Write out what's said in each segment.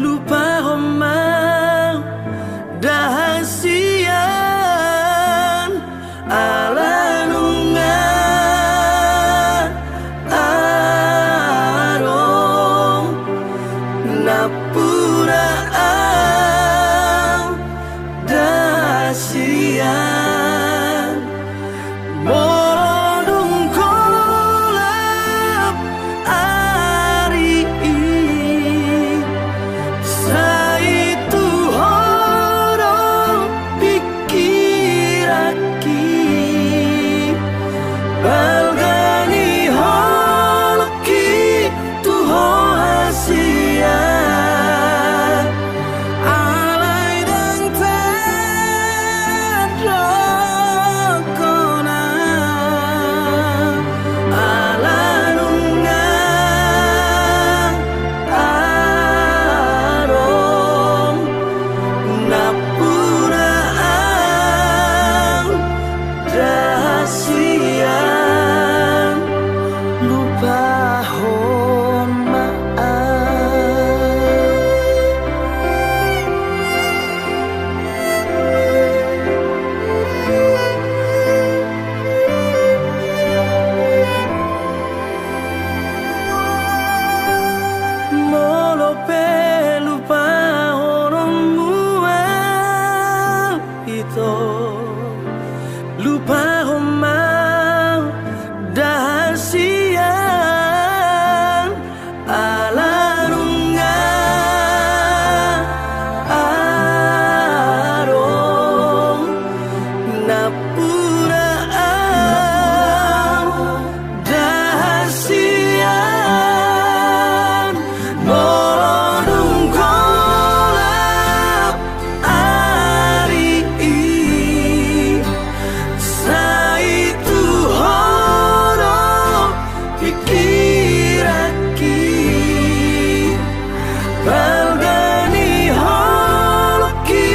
lupa romau dahasian alanunga arom napura au dahasian modung kolap ari saitu horong pikiraki balgani holoki tuho hasia alai dang tadrokona alanunga arom napura au dahasian lupa hon molo pelupa orang mual itu lupa romau dahasian alarunga arom napura au dahasian modung kolap ari saitu horong pikiraki balgani holoki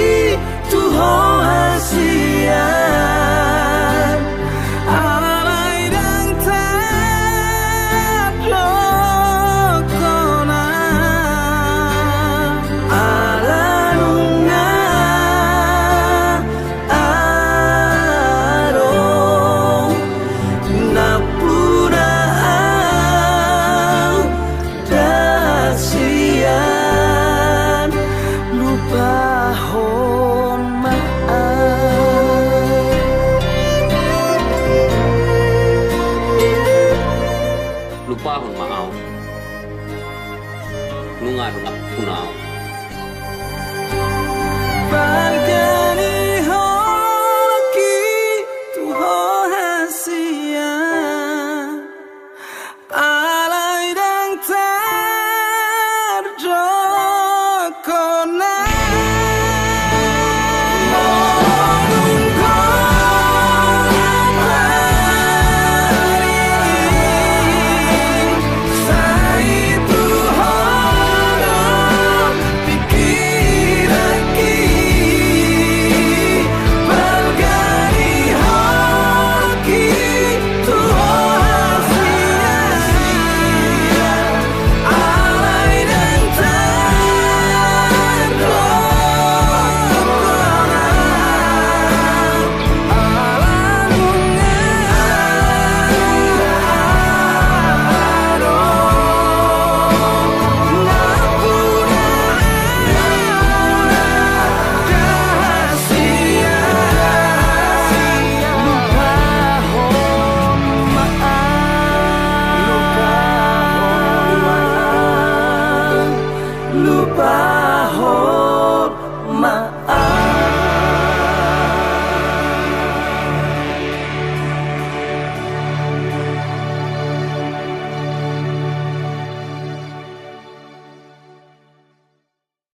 tuho hasian alai dang tadrokona alanunga arom napura au dahasian lupa hon lupa hon maau nunga punau maaf